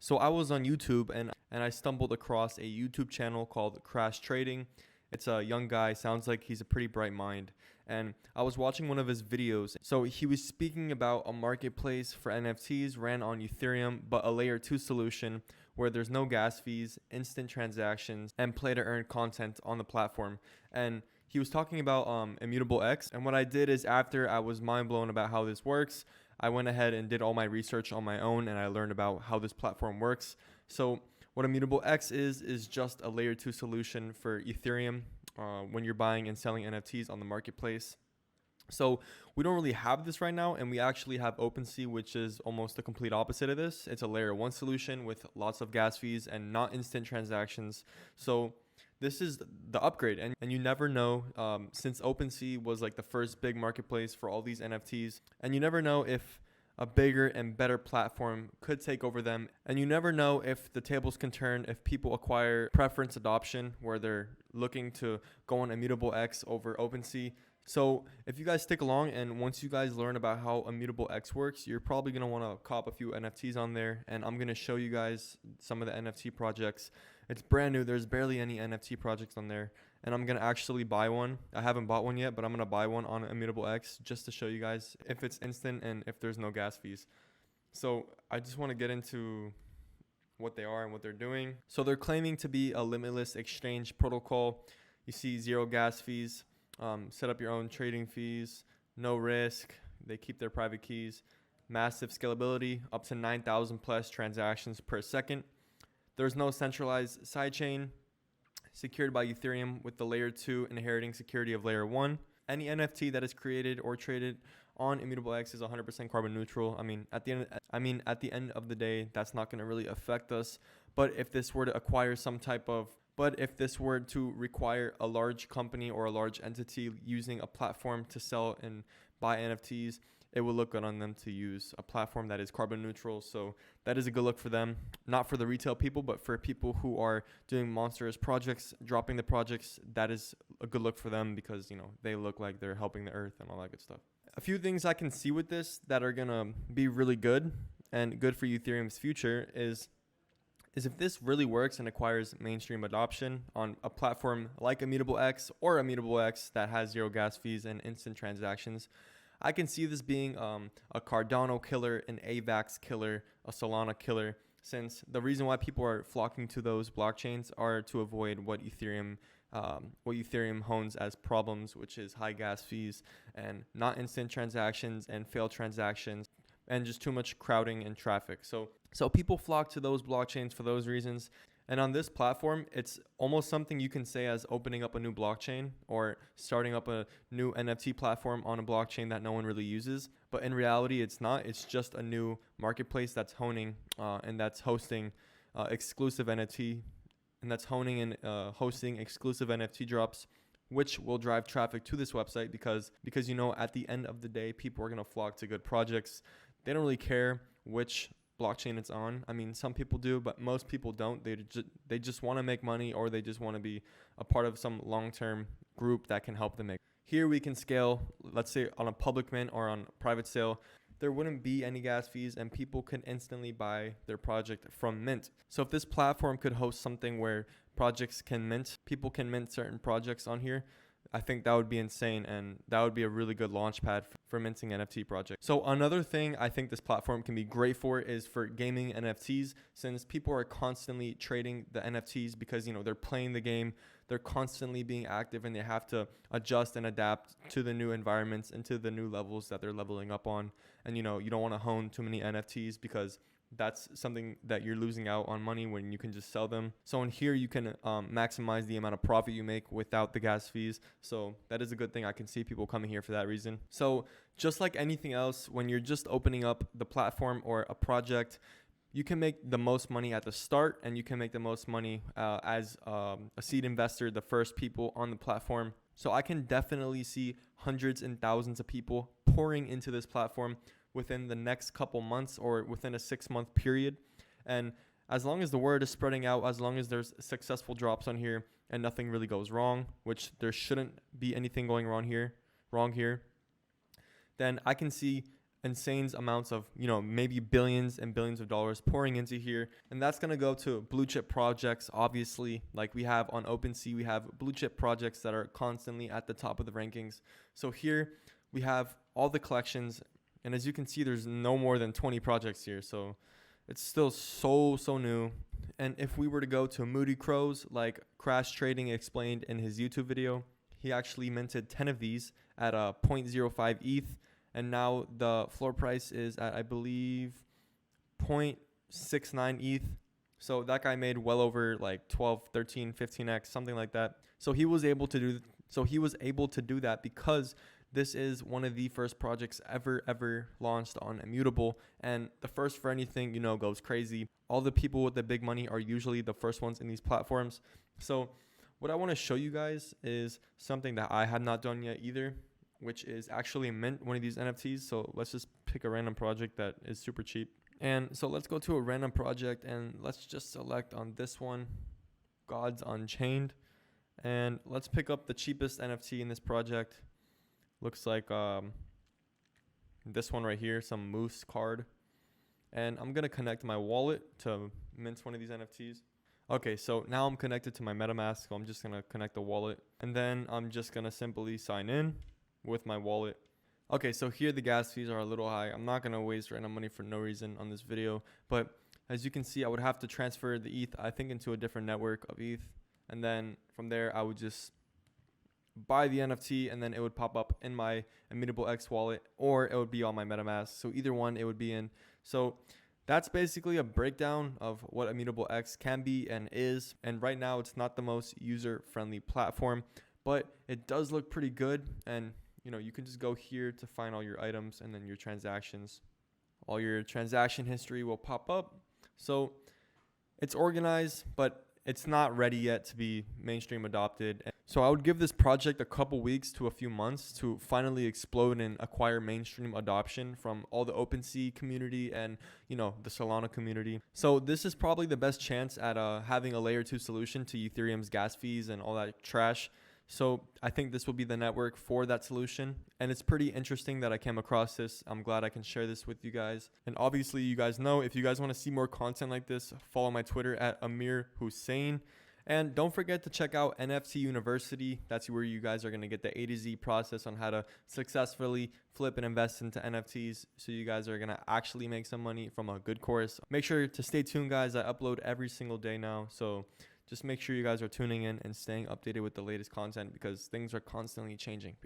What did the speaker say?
So I was on YouTube and I stumbled across a YouTube channel called Crash Trading. It's a young guy, sounds like he's a pretty bright mind. And I was watching one of his videos. So he was speaking about a marketplace for NFTs ran on Ethereum, but a layer 2 solution where there's no gas fees, instant transactions, and play to earn content on the platform. And he was talking about Immutable X. And what I did is, after I was mind blown about how this works, I went ahead and did all my research on my own, and I learned about how this platform works. So what Immutable X is just a layer 2 solution for Ethereum when you're buying and selling NFTs on the marketplace. So we don't really have this right now, and we actually have OpenSea, which is almost the complete opposite of this. It's a layer 1 solution with lots of gas fees and not instant transactions. So this is the upgrade, and you never know, since OpenSea was like the first big marketplace for all these NFTs, and you never know if a bigger and better platform could take over them, and you never know if the tables can turn, if people acquire preference adoption where they're looking to go on Immutable X over OpenSea. So if you guys stick along, and once you guys learn about how Immutable X works, you're probably going to want to cop a few NFTs on there, and I'm going to show you guys some of the NFT projects. It's brand new. There's barely any NFT projects on there, and I'm going to actually buy one. I haven't bought one yet, but I'm going to buy one on Immutable X just to show you guys if it's instant and if there's no gas fees. So I just want to get into what they are and what they're doing. So they're claiming to be a limitless exchange protocol. You see 0 gas fees, set up your own trading fees, no risk. They keep their private keys, massive scalability, up to 9,000 plus transactions per second. There's no centralized sidechain, secured by Ethereum with the layer 2 inheriting security of layer 1. Any NFT that is created or traded on Immutable X is 100% carbon neutral. At the end of the day, that's not going to really affect us. But if this were to require a large company or a large entity using a platform to sell and buy NFTs, it will look good on them to use a platform that is carbon neutral. So that is a good look for them, not for the retail people, but for people who are doing monstrous projects, dropping the projects. That is a good look for them because, they look like they're helping the earth and all that good stuff. A few things I can see with this that are going to be really good and good for Ethereum's future is if this really works and acquires mainstream adoption on a platform like Immutable X or Immutable X that has 0 gas fees and instant transactions. I can see this being a Cardano killer, an AVAX killer, a Solana killer, since the reason why people are flocking to those blockchains are to avoid what Ethereum hones as problems, which is high gas fees and not instant transactions and failed transactions and just too much crowding and traffic. So people flock to those blockchains for those reasons. And on this platform, it's almost something you can say as opening up a new blockchain or starting up a new NFT platform on a blockchain that no one really uses. But in reality, it's not. It's just a new marketplace that's honing and that's hosting exclusive NFT, and that's honing and hosting exclusive NFT drops, which will drive traffic to this website because at the end of the day, people are going to flock to good projects. They don't really care which blockchain it's on. Some people do, but most people don't. They just want to make money, or they just want to be a part of some long-term group that can help them make. Here we can scale, let's say on a public mint or on private sale, there wouldn't be any gas fees and people can instantly buy their project from mint. So if this platform could host something where projects can mint, people can mint certain projects on here, I think that would be insane, and that would be a really good launch pad for minting NFT projects. So another thing I think this platform can be great for is for gaming NFTs, since people are constantly trading the NFTs because, they're playing the game, they're constantly being active, and they have to adjust and adapt to the new environments and to the new levels that they're leveling up on. And, you don't want to hone too many NFTs because that's something that you're losing out on money when you can just sell them. So in here, you can maximize the amount of profit you make without the gas fees. So that is a good thing. I can see people coming here for that reason. So just like anything else, when you're just opening up the platform or a project, you can make the most money at the start, and you can make the most money as a seed investor, the first people on the platform. So I can definitely see hundreds and thousands of people pouring into this platform within the next couple months or within a 6-month period. And as long as the word is spreading out, as long as there's successful drops on here and nothing really goes wrong, which there shouldn't be anything going wrong here, then I can see insane amounts of, maybe billions and billions of dollars pouring into here. And that's going to go to blue chip projects. Obviously, like we have on OpenSea, we have blue chip projects that are constantly at the top of the rankings. So here we have all the collections. And as you can see, there's no more than 20 projects here. So it's still so new. And if we were to go to Moody Crows, like Crash Trading explained in his YouTube video, he actually minted 10 of these at a 0.05 ETH. And now the floor price is at, I believe, 0.69 ETH. So that guy made well over like 12, 13, 15x, something like that. So he was able to do that because this is one of the first projects ever launched on Immutable. And the first for anything, goes crazy. All the people with the big money are usually the first ones in these platforms. So what I want to show you guys is something that I have not done yet either, which is actually mint one of these NFTs. So let's just pick a random project that is super cheap. And so let's go to a random project and let's just select on this one, Gods Unchained. And let's pick up the cheapest NFT in this project. Looks like this one right here, some moose card. And I'm going to connect my wallet to mint one of these NFTs. Okay, so now I'm connected to my MetaMask. So I'm just going to connect the wallet. And then I'm just going to simply sign in with my wallet. Okay, so here the gas fees are a little high. I'm not going to waste random money for no reason on this video. But as you can see, I would have to transfer the ETH, I think, into a different network of ETH. And then from there, I would just buy the NFT and then it would pop up in my Immutable X wallet, or it would be on my MetaMask. So either one it would be in. So that's basically a breakdown of what Immutable X can be and is. And right now it's not the most user-friendly platform, but it does look pretty good. And you can just go here to find all your items and then your transactions. All your transaction history will pop up. So it's organized, but it's not ready yet to be mainstream adopted. So I would give this project a couple weeks to a few months to finally explode and acquire mainstream adoption from all the OpenSea community and, the Solana community. So this is probably the best chance at having a layer 2 solution to Ethereum's gas fees and all that trash. So I think this will be the network for that solution. And it's pretty interesting that I came across this. I'm glad I can share this with you guys. And obviously you guys know, if you guys want to see more content like this, follow my Twitter at Amir Hussein. And don't forget to check out NFT University. That's where you guys are going to get the A to Z process on how to successfully flip and invest into NFTs. So you guys are going to actually make some money from a good course. Make sure to stay tuned, guys. I upload every single day now. So just make sure you guys are tuning in and staying updated with the latest content because things are constantly changing.